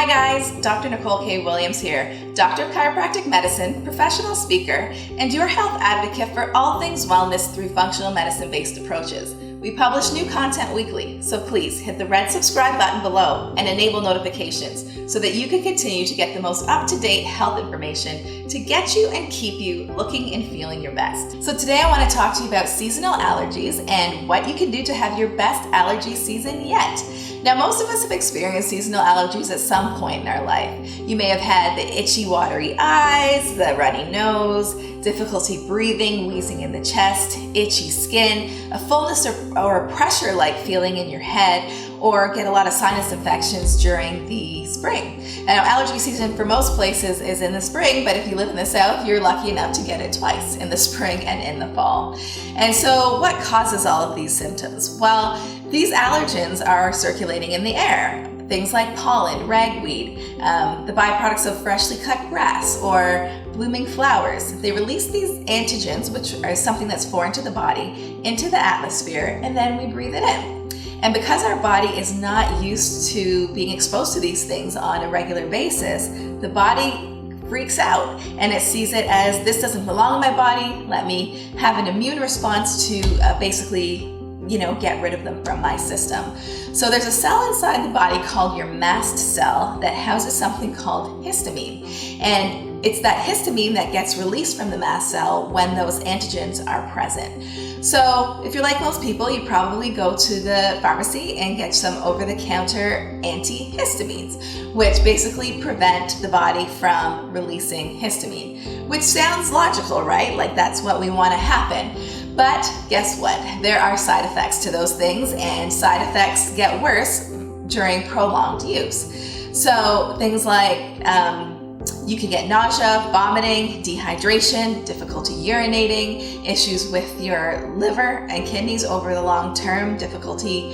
Hi guys, Dr. Nicole K. Williams here, Doctor of Chiropractic Medicine, professional speaker, and your health advocate for all things wellness through functional medicine-based approaches. We publish new content weekly, so please hit the red subscribe button below and enable notifications so that you can continue to get the most up-to-date health information to get you and keep you looking and feeling your best. So today I want to talk to you about seasonal allergies and what you can do to have your best allergy season yet. Now, most of us have experienced seasonal allergies at some point in our life. You may have had the itchy, watery eyes, the runny nose, difficulty breathing, wheezing in the chest, itchy skin, a fullness or a pressure-like feeling in your head, or get a lot of sinus infections during the spring. Now, allergy season for most places is in the spring, but if you live in the South, you're lucky enough to get it twice, in the spring and in the fall. And so what causes all of these symptoms? Well, these allergens are circulating in the air. Things like pollen, ragweed, the byproducts of freshly cut grass or blooming flowers. They release these antigens, which are something that's foreign to the body, into the atmosphere, and then we breathe it in. And because our body is not used to being exposed to these things on a regular basis, the body freaks out and it sees it as, this doesn't belong in my body, let me have an immune response to basically get rid of them from my system. So there's a cell inside the body called your mast cell that houses something called histamine. And it's that histamine that gets released from the mast cell when those antigens are present. So if you're like most people, you probably go to the pharmacy and get some over-the-counter antihistamines, which basically prevent the body from releasing histamine, which sounds logical, right? Like that's what we want to happen. But guess what? There are side effects to those things, and side effects get worse during prolonged use. So things like you can get nausea, vomiting, dehydration, difficulty urinating, issues with your liver and kidneys over the long term, difficulty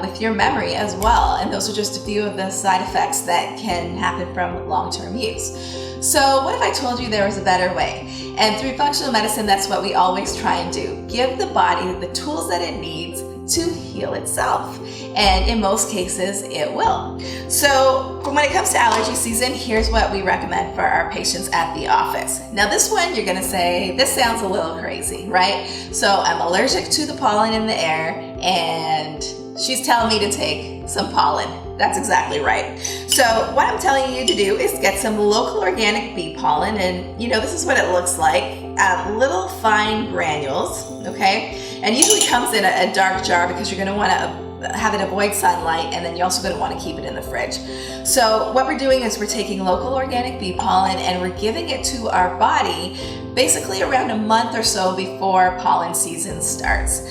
with your memory as well. And those are just a few of the side effects that can happen from long-term use. So what if I told you there was a better way? And through functional medicine, that's what we always try and do. Give the body the tools that it needs to heal itself. And in most cases, it will. So when it comes to allergy season, here's what we recommend for our patients at the office. Now this one, you're gonna say, this sounds a little crazy, right? So I'm allergic to the pollen in the air and she's telling me to take some pollen. That's exactly right. So what I'm telling you to do is get some local organic bee pollen, and this is what it looks like, little fine granules, okay? And usually comes in a dark jar because you're gonna wanna have it avoid sunlight, and then you're also gonna wanna keep it in the fridge. So what we're doing is we're taking local organic bee pollen and we're giving it to our body basically around a month or so before pollen season starts.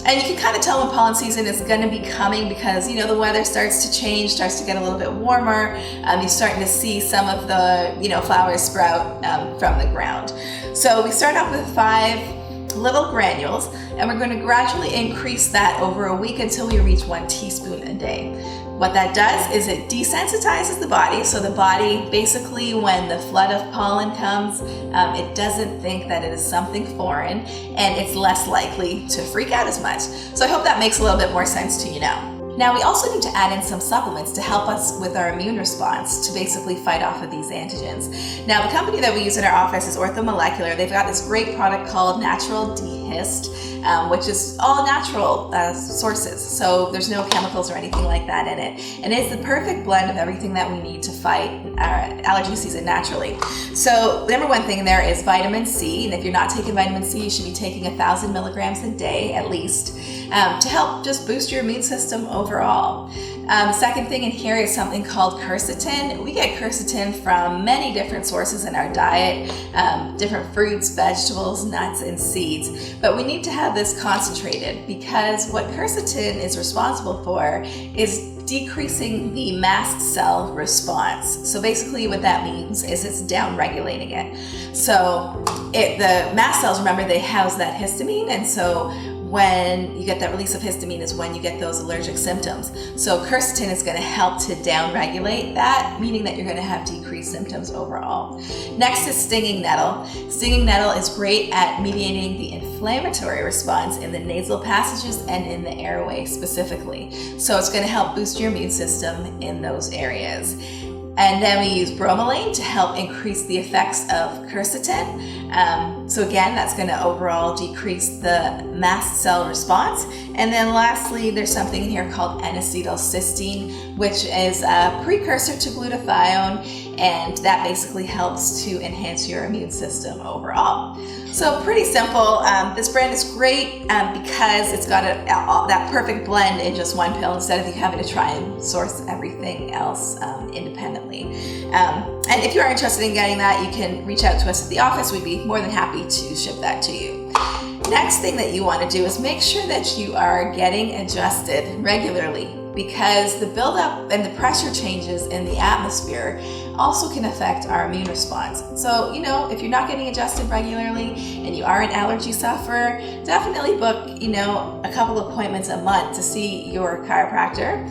And you can kind of tell when pollen season is going to be coming because, the weather starts to change, starts to get a little bit warmer. You're starting to see some of the, flowers sprout from the ground. So we start off with 5 little granules, and we're going to gradually increase that over a week until we reach 1 teaspoon a day. What that does is it desensitizes the body, so the body basically, when the flood of pollen comes, it doesn't think that it is something foreign, and it's less likely to freak out as much. So I hope that makes a little bit more sense to you now. Now, we also need to add in some supplements to help us with our immune response to basically fight off of these antigens. Now, the company that we use in our office is Orthomolecular. They've got this great product called Natural Dehist, which is all natural sources. So there's no chemicals or anything like that in it. And it's the perfect blend of everything that we need to fight our allergy season naturally. So the number one thing there is vitamin C. And if you're not taking vitamin C, you should be taking 1,000 milligrams a day at least to help just boost your immune system overall. Second thing in here is something called quercetin. We get quercetin from many different sources in our diet, different fruits, vegetables, nuts, and seeds. But we need to have this concentrated because what quercetin is responsible for is decreasing the mast cell response. So basically what that means is it's down-regulating it. So the mast cells, remember, they house that histamine, and so when you get that release of histamine is when you get those allergic symptoms. So quercetin is going to help to downregulate that, meaning that you're going to have decreased symptoms overall. Next is stinging nettle. Stinging nettle is great at mediating the inflammatory response in the nasal passages and in the airway specifically. So it's going to help boost your immune system in those areas. And then we use bromelain to help increase the effects of quercetin. So again, that's going to overall decrease the mast cell response. And then lastly, there's something in here called N-acetylcysteine, which is a precursor to glutathione, and that basically helps to enhance your immune system overall. So pretty simple. This brand is great because it's got that perfect blend in just one pill instead of you having to try and source everything else independently. And if you are interested in getting that, you can reach out to us at the office. We'd be more than happy to ship that to you. Next thing that you want to do is make sure that you are getting adjusted regularly, because the buildup and the pressure changes in the atmosphere also can affect our immune response. So, if you're not getting adjusted regularly and you are an allergy sufferer, definitely book, a couple appointments a month to see your chiropractor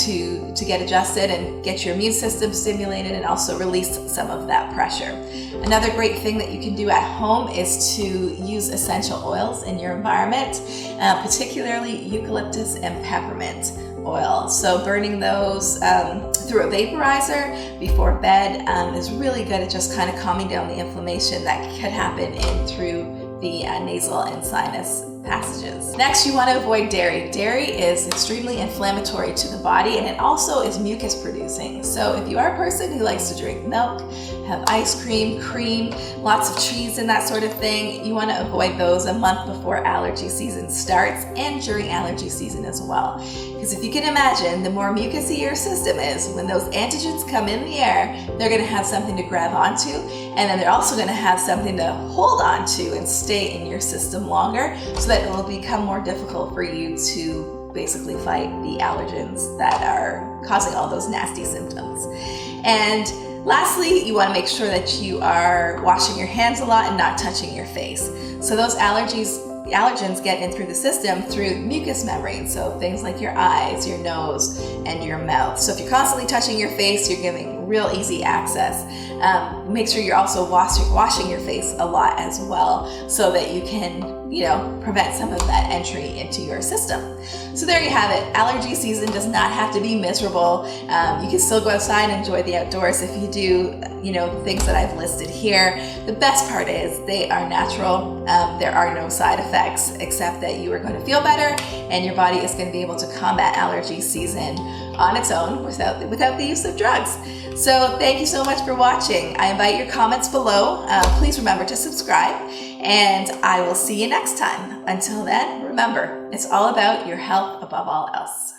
to get adjusted and get your immune system stimulated and also release some of that pressure. Another great thing that you can do at home is to use essential oils in your environment, particularly eucalyptus and peppermint oil. So burning those through a vaporizer before bed is really good at just kind of calming down the inflammation that could happen in through the nasal and sinus passages. Next, you want to avoid dairy. Dairy is extremely inflammatory to the body, and it also is mucus producing. So if you are a person who likes to drink milk, have ice cream, cream, lots of cheese and that sort of thing, you want to avoid those a month before allergy season starts and during allergy season as well. Because if you can imagine, the more mucousy your system is, when those antigens come in the air, they're going to have something to grab onto, and then they're also going to have something to hold onto and stay in your system longer, so that it will become more difficult for you to basically fight the allergens that are causing all those nasty symptoms. And lastly, you want to make sure that you are washing your hands a lot and not touching your face. So those allergens get in through the system through mucous membranes, so things like your eyes, your nose, and your mouth. So if you're constantly touching your face, you're giving real easy access. Make sure you're also washing your face a lot as well, so that you can prevent some of that entry into your system. So there you have it. Allergy season does not have to be miserable. You can still go outside and enjoy the outdoors if you do, the things that I've listed here. The best part is they are natural. There are no side effects, except that you are going to feel better and your body is going to be able to combat allergy season on its own without the use of drugs. So thank you so much for watching. I invite your comments below. Please remember to subscribe, and I will see you next time. Until then, remember, it's all about your health above all else.